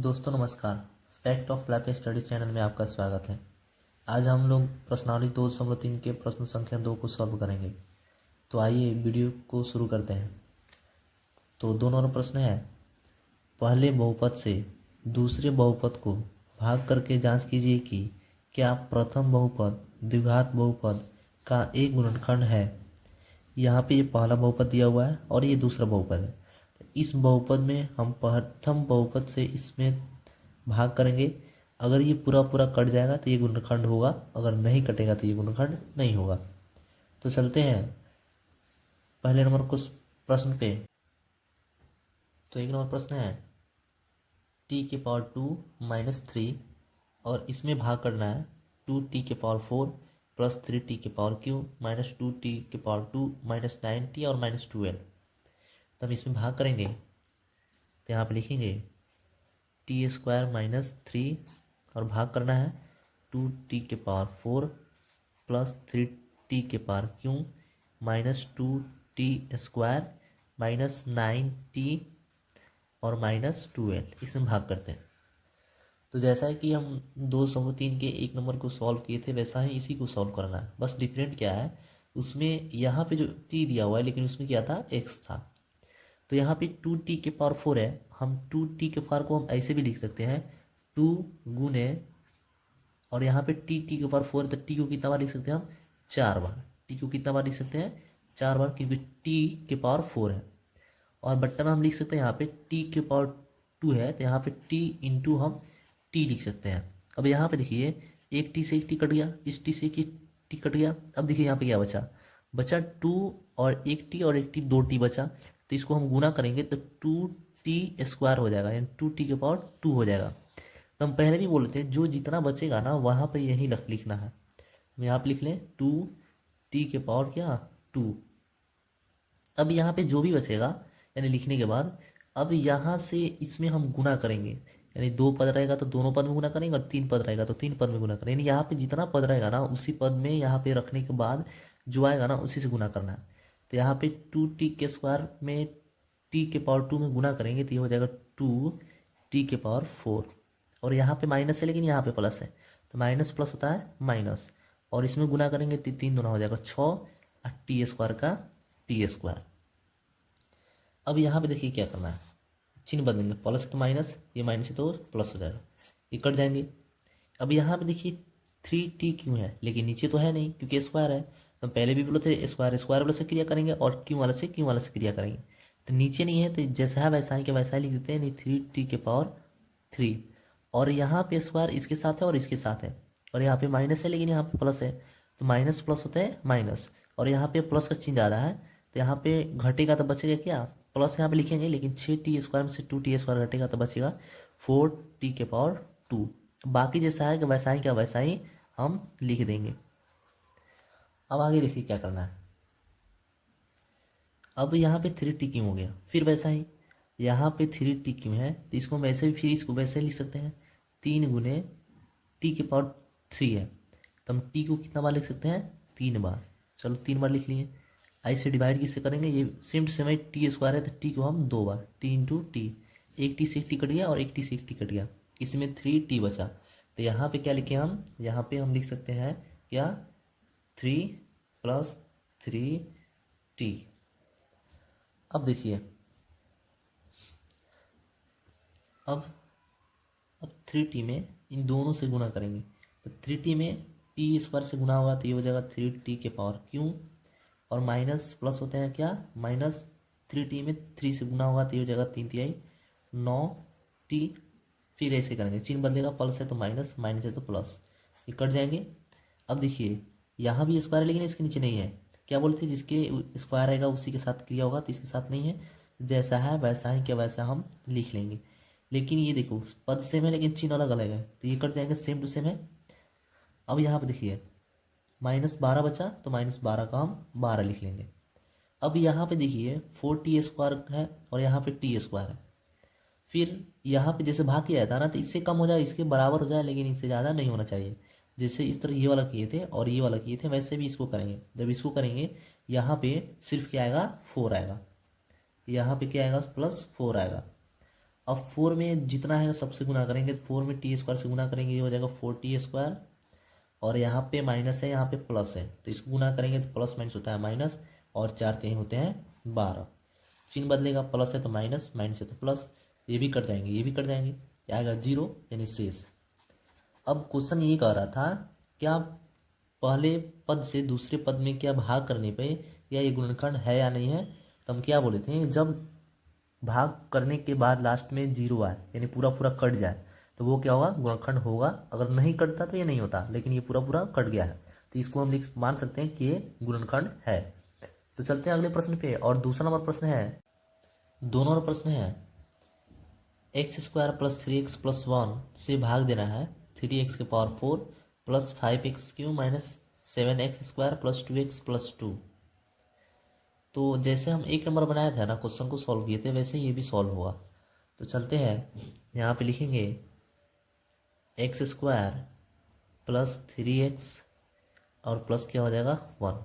दोस्तों नमस्कार। Fact of life study channel में आपका स्वागत है। आज हम लोग प्रश्नावली 2.3 के प्रश्न संख्या 2 को सॉल्व करेंगे। तो आइए वीडियो को शुरू करते हैं। तो दो नंबर प्रश्न है, पहले बहुपद से दूसरे बहुपद को भाग करके जांच कीजिए कि क्या प्रथम बहुपद द्विघात बहुपद का एक गुणनखंड है। यहाँ पे ये पहला बहुपद दिया हुआ है और ये दूसरा बहुपद है। इस बहुपद में हम प्रथम बहुपद से इसमें भाग करेंगे। अगर ये पूरा पूरा कट जाएगा तो ये गुणनखंड होगा, अगर नहीं कटेगा तो ये गुणनखंड नहीं होगा। तो चलते हैं पहले नंबर को प्रश्न पे। तो एक नंबर प्रश्न है t⁻2 - 3 और इसमें भाग करना है 2t⁴ plus 3t³ - 2t⁻2 - 9t और -12। तो हम इसमें भाग करेंगे तो यहाँ पे लिखेंगे t² - 3 और भाग करना है 2t⁴ plus 3t³ -2t² -9t और -12। इसमें भाग करते हैं। तो जैसा है कि हम 2.3 के एक नंबर को सॉल्व किए थे वैसा ही इसी को सॉल्व करना है। बस डिफरेंट क्या है, उसमें यहाँ पे जो t दिया हुआ है लेकिन उसमें क्या था, x था। तो यहाँ पे 2t⁴ है, हम 2t⁴ को हम ऐसे भी लिख सकते हैं 2 गुने, और यहाँ पे t⁴ तो t को कितना बार लिख सकते हैं हम, 4 बार। t को कितना बार लिख सकते हैं, 4 बार, क्योंकि t⁴ है। और बट्टा में हम लिख सकते हैं यहाँ पे t⁴ है तो यहाँ पे t इंटू हम t लिख सकते हैं। अब यहाँ पे देखिए एक t से एक t कट गया, इस t से एक t कट गया। अब देखिए यहाँ पे क्या बचा, 2 और एक t और एक t, 2t बचा। तो इसको हम गुना करेंगे तो 2t² हो जाएगा, यानी 2t⁴ हो जाएगा। तो हम पहले भी बोले थे जो जितना बचेगा ना वहाँ पे यही लिखना है। हम यहाँ पे लिख लें 2t⁴ क्या 2। अब यहाँ पे जो भी बचेगा यानी लिखने के बाद, अब यहाँ से इसमें हम गुना करेंगे, यानी 2 पद रहेगा तो दोनों पद में गुना करेंगे, और 3 पद रहेगा तो 3 पद में गुना करेंगे। यानी यहाँ पे जितना पद रहेगा ना उसी पद में यहाँ पे रखने के बाद जो आएगा ना उसी से गुना करना है। तो यहाँ पे 2t² में t⁴ में गुना करेंगे तो ये हो जाएगा 2t⁴। और यहाँ पे माइनस है लेकिन यहाँ पे प्लस है, तो माइनस प्लस होता है माइनस, और इसमें गुना करेंगे तो 3 दूना हो जाएगा 6 और t² का t²। अब यहाँ पे देखिए क्या करना है, चिन्ह बदलेंगे, प्लस तो माइनस, ये माइनस है तो प्लस हो जाएगा, ये कट जाएंगे। अब यहाँ पे देखिए 3t क्यों है, लेकिन नीचे तो है नहीं क्योंकि स्क्वायर है। तो पहले भी बोले थे स्क्वायर वाले से क्रिया करेंगे और क्यों वाले से क्रिया करेंगे। तो नीचे नहीं है तो जैसा है वैसा ही के वैसा ही लिख देते हैं, नहीं 3t⁴, और यहाँ पे स्क्वायर इसके साथ है और इसके साथ है, और यहाँ पे माइनस है लेकिन यहाँ पे प्लस है, तो माइनस प्लस होता है माइनस, और यहाँ पे प्लस का चिन्ह ज़्यादा है तो यहाँ पे घटेगा तो बचेगा क्या, प्लस यहाँ पे लिखेंगे, लेकिन 6t² में से 2t² घटेगा तो बचेगा 4t⁴। बाकी जैसा है कि वैसा ही क्या वैसा ही हम लिख देंगे। अब आगे देखिए क्या करना है। अब यहाँ पे 3t क्यों हो गया, फिर वैसा ही यहाँ पे 3t क्यों है तो इसको हम वैसे भी फिर इसको वैसे लिख सकते हैं, 3 गुने t⁴ है तो हम t को कितना बार लिख सकते हैं, 3 बार। चलो 3 बार लिख लिए। ऐसे डिवाइड किससे करेंगे, ये सेम टू सेम है, t² है तो t को हम 2 बार, t इंटू टी, एक t से एक t कट गया और एक t से एक t कट गया, इसमें 3t बचा। तो यहाँ पे क्या लिखे हम, यहाँ पे हम लिख सकते हैं क्या 3 + 3t। अब देखिए अब 3t में इन दोनों से गुना करेंगे तो 3t में t² से गुना होगा तो ये हो जाएगा 3t⁴, और माइनस प्लस होते हैं क्या माइनस, 3t में 3 से गुना होगा तो ये हो जाएगा 3×3 9t। फिर ऐसे करेंगे, चिन्ह बदलेगा, प्लस है तो माइनस, माइनस है तो प्लस, ये कट जाएंगे। अब देखिए यहाँ भी स्क्वायर है लेकिन इसके नीचे नहीं है, क्या बोलते हैं जिसके स्क्वायर रहेगा उसी के साथ क्रिया होगा, तो इसके साथ नहीं है, जैसा है वैसा ही क्या वैसा हम लिख लेंगे। लेकिन ये देखो पद सेम है लेकिन चिन्ह अलग अलग है तो ये कट जाएंगे, सेम टू सेम है। अब यहाँ पे देखिए -12 बचा तो -12 का हम 12 लिख लेंगे। अब यहाँ पे देखिए 4t² है और यहाँ पे t² है, फिर यहाँ पे जैसे भाग किया जाता ना तो इससे कम हो जाए, इसके बराबर हो जाए, लेकिन इससे ज़्यादा नहीं होना चाहिए। जैसे इस तरह ये वाला किए थे और ये वाला किए थे वैसे भी इसको करेंगे। जब इसको करेंगे यहाँ पे सिर्फ क्या आएगा, 4 आएगा, यहाँ पे क्या आएगा +4 आएगा। अब 4 में जितना है सबसे गुना करेंगे, 4 में टी स्क्वायर से गुना करेंगे, ये हो जाएगा 4t²। और यहाँ पे माइनस है, यहाँ पे प्लस है, तो इसको गुना करेंगे तो प्लस माइनस होता है माइनस, और 4 होते हैं 12। चिन्ह बदलेगा, प्लस है तो माइनस, माइनस है तो प्लस, ये भी कट जाएंगे, ये भी कट जाएंगे, क्या आएगा 0 यानी शेष। अब क्वेश्चन ये कह रहा था क्या पहले पद से दूसरे पद में क्या भाग करने पे या ये गुणनखंड है या नहीं है। तो हम क्या बोले थे, जब भाग करने के बाद लास्ट में 0 आए यानी पूरा पूरा कट जाए तो वो क्या होगा, गुणनखंड होगा। अगर नहीं कटता तो ये नहीं होता, लेकिन ये पूरा पूरा कट गया है तो इसको हम लिख मान सकते हैं कि ये गुणनखंड है। तो चलते हैं अगले प्रश्न पे। और दूसरा नंबर प्रश्न है, दोनों नंबर प्रश्न है, x² + 3x + 1 से भाग देना है 3x⁴ + 5x³ - 7x² + 2x + 2। तो जैसे हम एक नंबर बनाया था ना, क्वेश्चन को सॉल्व किए थे, वैसे ये भी सॉल्व हुआ। तो चलते हैं, यहाँ पे लिखेंगे x² + 3x और प्लस क्या हो जाएगा 1।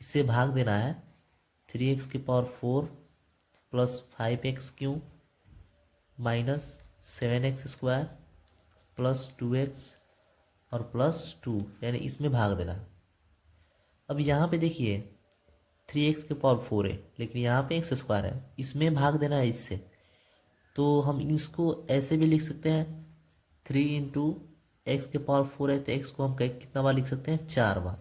इससे भाग देना है 3x⁴ + 5x³ - 7x² + 2x और +2, यानी इसमें भाग देना है। अब यहाँ पे देखिए 3x⁴ है, लेकिन यहाँ पे x² है, इसमें भाग देना है इससे। तो हम इसको ऐसे भी लिख सकते हैं, 3 × x⁴ है तो x को हम कितना बार लिख सकते हैं, 4 बार।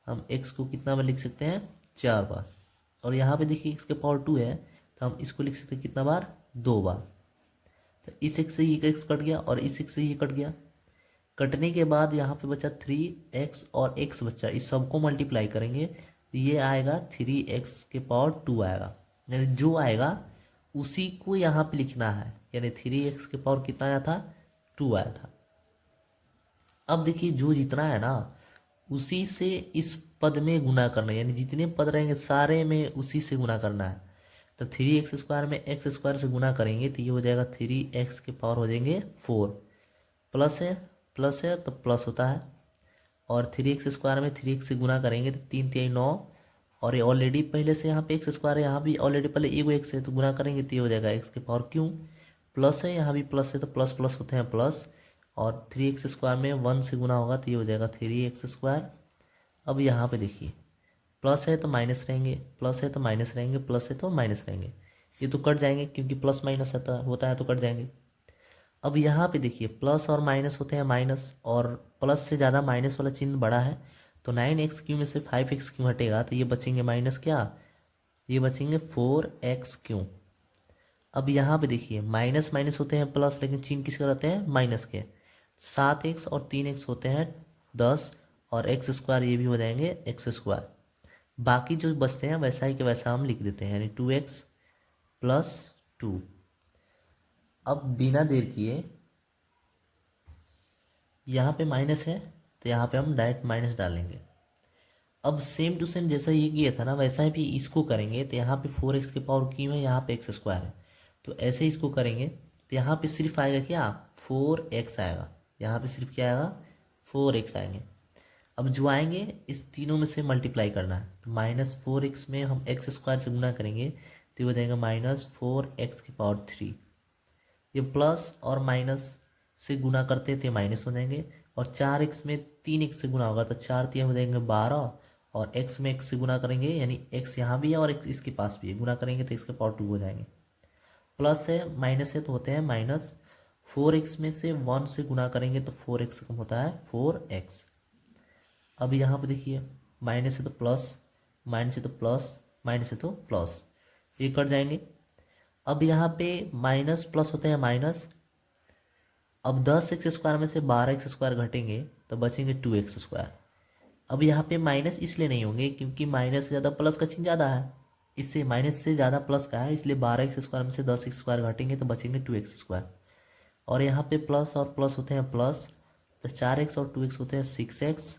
हम x को कितना बार लिख सकते हैं, 4 बार। और यहाँ पे देखिए x⁴ है तो हम इसको लिख सकते हैं कितना बार, 2 बार। तो इस x से ये x कट गया और इस x से ये कट गया। कटने के बाद यहाँ पे बचा 3x और x बचा, इस सबको मल्टीप्लाई करेंगे तो ये आएगा 3x⁴ आएगा। यानी जो आएगा उसी को यहाँ पे लिखना है, यानी 3x⁴ कितना आया था, 2 आया था। अब देखिए जो जितना है ना उसी से इस पद में गुना करना है, यानी जितने पद रहेंगे सारे में उसी से गुना करना है। तो 3x² में x² से गुना करेंगे तो ये हो जाएगा 3x⁴ हो जाएंगे 4। प्लस है तो प्लस होता है। और 3x² में 3x से गुना करेंगे तो 3 × 9, और ये ऑलरेडी पहले से यहाँ पे x² है, यहाँ भी ऑलरेडी पहले एगो x है तो गुना करेंगे तो ये हो जाएगा x⁴। प्लस है, यहाँ भी प्लस है तो प्लस प्लस होते हैं प्लस। और 3x² में 1 से गुना होगा तो ये हो जाएगा 3x²। अब यहाँ पे देखिए प्लस है तो माइनस रहेंगे, प्लस है तो माइनस रहेंगे, प्लस है तो माइनस रहेंगे, ये तो कट जाएंगे क्योंकि प्लस माइनस होता है तो कट जाएंगे। अब यहाँ पे देखिए प्लस और माइनस होते हैं माइनस, और प्लस से ज़्यादा माइनस वाला चिन्ह बड़ा है, तो 9x³ में से 5x³ हटेगा तो ये बचेंगे माइनस क्या, ये बचेंगे 4x³। अब यहाँ पे देखिए माइनस माइनस होते हैं प्लस, लेकिन चिन्ह किसके रहते हैं, माइनस के। 7x और 3x होते हैं 10, और x² ये भी हो जाएंगे x²। बाकी जो बचते हैं वैसा ही के वैसा हम लिख देते हैं, यानी 2x + 2। अब बिना देर किए यहाँ पे माइनस है तो यहाँ पे हम डायरेक्ट माइनस डालेंगे। अब सेम टू सेम जैसा ये किया था ना वैसा ही भी इसको करेंगे। तो यहाँ पे 4x⁴ क्यों है, यहाँ पे x² है, तो ऐसे इसको करेंगे तो यहाँ पे सिर्फ आएगा क्या, 4x आएगा। यहाँ पे सिर्फ क्या आएगा, 4x आएंगे। अब जो आएंगे इस तीनों में से मल्टीप्लाई करना है, तो -4x में हम x² से गुना करेंगे तो ये हो जाएगा -4x⁴। ये प्लस और माइनस से गुना करते थे माइनस हो जाएंगे, और 4x में 3x से गुना होगा तो 4 × 3 हो जाएंगे 12, और x में x से गुना करेंगे यानी x यहाँ भी है और x इसके पास भी है, गुना करेंगे तो x⁴ हो जाएंगे। प्लस है माइनस है तो होते हैं माइनस। 4x में से 1 से गुना करेंगे तो 4x कम होता है 4x। अब यहाँ पे देखिए माइनस है तो प्लस, माइनस है तो प्लस, माइनस है तो प्लस, ये कट जाएंगे। अब यहाँ पे माइनस प्लस होते हैं माइनस। अब 10x² में से 12x² घटेंगे तो बचेंगे 2x²। अब यहाँ पे माइनस इसलिए नहीं होंगे क्योंकि माइनस से ज़्यादा प्लस का चिन्ह ज़्यादा है, इससे माइनस से ज़्यादा प्लस का है, इसलिए 12x² में से 10x² घटेंगे तो बचेंगे 2x²। और यहाँ पे प्लस और प्लस होते हैं प्लस, तो 4x और 2x होते हैं 6x।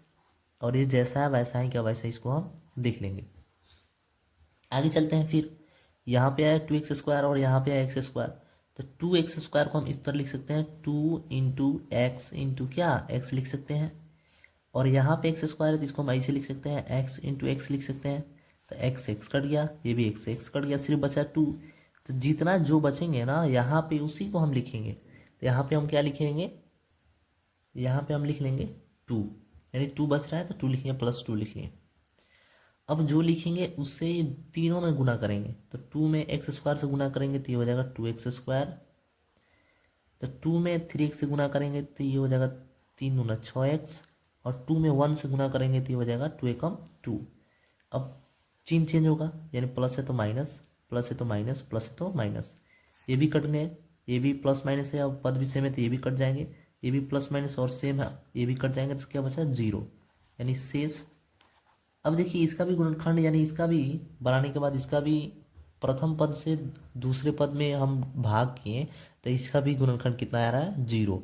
और ये जैसा है वैसा ही क्या वैसा इसको हम देख लेंगे। आगे चलते हैं, फिर यहाँ पे आया 2x² और यहाँ पे आया x²। तो 2x² को हम इस तरह लिख सकते हैं 2 × x × क्या, x लिख सकते हैं। और यहाँ पे x² है तो इसको हम ऐसे लिख सकते हैं x × x लिख सकते हैं। तो x कट गया, ये भी x कट गया, सिर्फ बचा 2। तो जितना जो बचेंगे ना यहाँ पे उसी को हम लिखेंगे। तो यहाँ पे हम क्या लिखेंगे, यहाँ पे हम लिख लेंगे 2, यानी 2 बच रहा है तो 2 लिखेंगे, +2 लिखेंगे। अब जो लिखेंगे उससे तीनों में गुना करेंगे। तो 2 में x² से गुना करेंगे तो ये हो जाएगा 2x²। तो 2 में 3x से गुना करेंगे तो ये हो जाएगा 3 दूना 6x। और 2 में 1 से गुना करेंगे तो ये हो जाएगा 2 एकम 2। अब चिन्ह चेंज होगा, यानी प्लस है तो माइनस, प्लस है तो माइनस, प्लस है तो माइनस। ये भी कट गए, ये भी प्लस माइनस है, अब पद भी सेम है तो ये भी कट जाएंगे। ये भी प्लस माइनस और सेम है, ये भी कट जाएंगे। तो क्या बचा 0, यानी शेष। अब देखिए इसका भी गुणनखंड, यानी इसका भी बनाने के बाद इसका भी प्रथम पद से दूसरे पद में हम भाग किए तो इसका भी गुणनखंड कितना आ रहा है 0।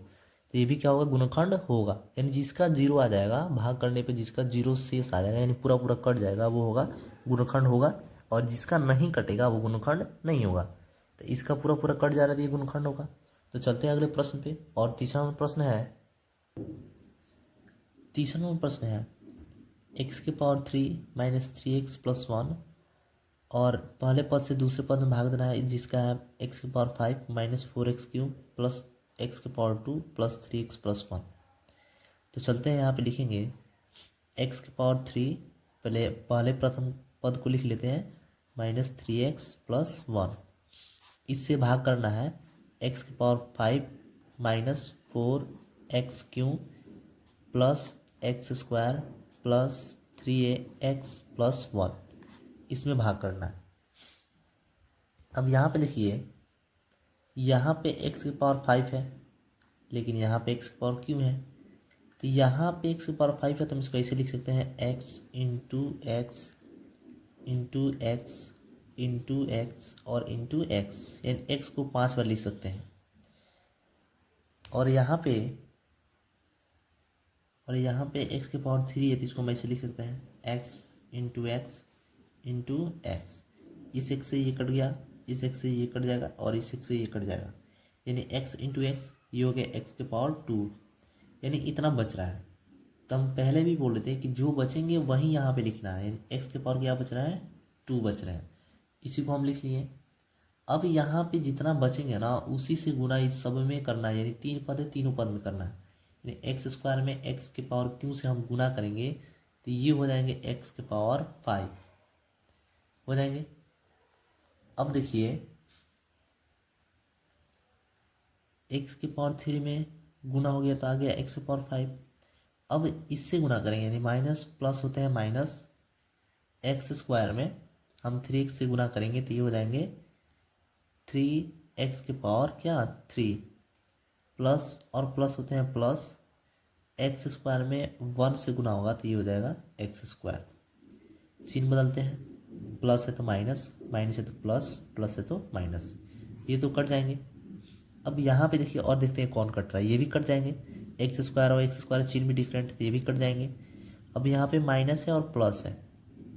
तो ये भी क्या होगा गुणनखंड होगा, यानी जिसका 0 आ जाएगा भाग करने पे, जिसका 0 शेष आ जाएगा यानी पूरा पूरा कट जाएगा वो होगा गुणनखंड होगा। और जिसका नहीं कटेगा वो गुणनखंड नहीं होगा। तो इसका पूरा पूरा कट जा रहा है तो ये गुणनखंड होगा। तो चलते हैं अगले प्रश्न पे। और तीसरा प्रश्न है x³ -3x + 1 और पहले पद से दूसरे पद में भाग देना है, जिसका है x⁵ -4x³ + x⁴ + 3x + 1। तो चलते हैं यहाँ पे लिखेंगे x⁵, पहले प्रथम पद को लिख लेते हैं -3x + 1। इससे भाग करना है x⁵ -4x³ + x² + 3x + 1, इसमें भाग करना है। अब यहाँ पे देखिए, यहाँ पे x⁵ है लेकिन यहाँ पे x⁵ है। तो यहाँ पे x⁵ है तो हम इसको ऐसे लिख सकते हैं x × x × x × x और × x, यानी x को 5 बार लिख सकते हैं। और यहाँ पे x⁵ है तो इसको हम ऐसे लिख सकते हैं x × x × x। इस x से ये कट गया, इस x से ये कट जाएगा और इस x से ये कट जाएगा, यानी x × x, ये हो गया x⁵, यानी इतना बच रहा है। तो हम पहले भी बोल रहे थे कि जो बचेंगे वही यहाँ पे लिखना है, यानी x⁵ क्या बच रहा है 2 बच रहा है, इसी को हम लिख लिए। अब यहाँ पे जितना बचेंगे ना उसी से गुना इस सब में करना है, यानी 3 पद है तीनों पद में करना है। यानी x² में x⁵ से हम गुना करेंगे तो ये हो जाएंगे x⁵ हो जाएंगे। अब देखिए x⁵ में गुना हो गया तो आ गया x⁵। अब इससे गुना करेंगे, यानी माइनस प्लस होते हैं माइनस, x² में हम 3x से गुना करेंगे तो ये हो जाएंगे 3x⁵ प्लस, और प्लस होते हैं प्लस, x² में 1 से गुना होगा तो ये हो जाएगा x²। चिन्ह बदलते हैं, प्लस है तो माइनस, माइनस है तो प्लस, प्लस है तो माइनस, ये तो कट जाएंगे। अब यहाँ पे देखिए और देखते हैं कौन कट रहा है, ये भी कट जाएंगे। x² और x² चिन्ह भी डिफरेंट तो ये भी कट जाएंगे। अब यहाँ पे माइनस है और प्लस है,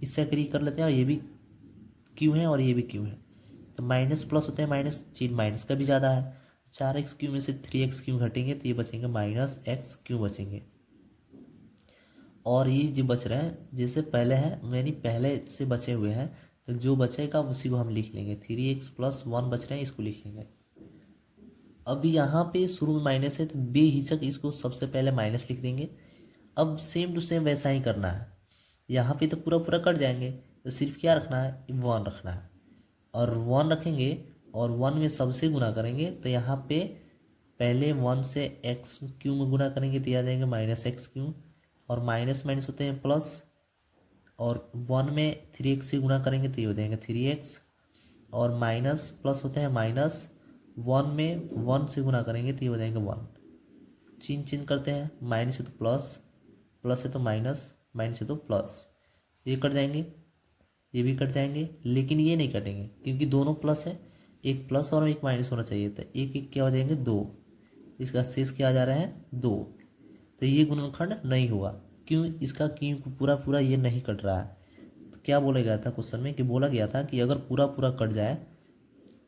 इससे एग्री कर लेते हैं, और ये भी क्यों है और ये भी क्यों है। तो माइनस प्लस होते हैं माइनस, चिन्ह माइनस का भी ज़्यादा है। 4x³ में से 3x³ घटेंगे तो ये बचेंगे -x³ बचेंगे। और ये जो बच रहे हैं जैसे पहले है, यानी पहले से बचे हुए हैं, तो जो बचेगा उसी को हम लिख लेंगे। 3x + 1 बच रहे हैं, इसको लिख लेंगे। अब यहाँ पे शुरू में माइनस है तो बेहिचक इसको सबसे पहले माइनस लिख देंगे। अब सेम टू सेम वैसा ही करना है, यहाँ पे तो पूरा पूरा कट जाएंगे, तो सिर्फ क्या रखना है 1 रखना है। और 1 रखेंगे और 1 में सबसे गुना करेंगे तो यहाँ पे पहले 1 से x³ में गुना करेंगे तो आ जाएंगे -x³, और माइनस माइनस होते हैं प्लस, और 1 में 3x से गुना करेंगे तो ये हो जाएंगे 3x, और माइनस प्लस होते हैं माइनस, 1 में 1 से गुना करेंगे तो ये हो जाएंगे 1। चिन्ह करते हैं, माइनस है तो प्लस, प्लस है तो माइनस, माइनस है तो प्लस, ये कट जाएंगे, ये भी कट जाएंगे, लेकिन ये नहीं कटेंगे क्योंकि दोनों प्लस है, एक प्लस और एक माइनस होना चाहिए। तो एक एक क्या हो जाएंगे 2, इसका शेष क्या आ जा रहा है 2। तो ये गुणनखंड नहीं हुआ, क्यों, इसका क्यों पूरा पूरा ये नहीं कट रहा है। तो क्या बोला गया था क्वेश्चन में, कि बोला गया था कि अगर पूरा पूरा कट जाए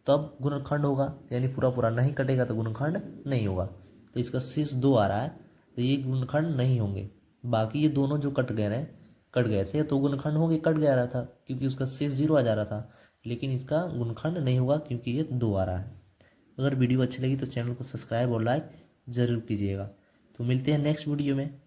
तब गुणनखंड होगा, यानी पूरा पूरा नहीं कटेगा तो गुणनखंड नहीं होगा। तो इसका शेष 2 आ रहा है तो ये गुणनखंड नहीं होंगे। बाकी ये दोनों जो कट गए थे तो गुणनखंड होंगे, कट गया रहा था क्योंकि उसका शेष 0 आ जा रहा था। लेकिन इसका गुणनखंड नहीं होगा क्योंकि ये 2 आ रहा है। अगर वीडियो अच्छी लगी तो चैनल को सब्सक्राइब और लाइक ज़रूर कीजिएगा। तो मिलते हैं नेक्स्ट वीडियो में।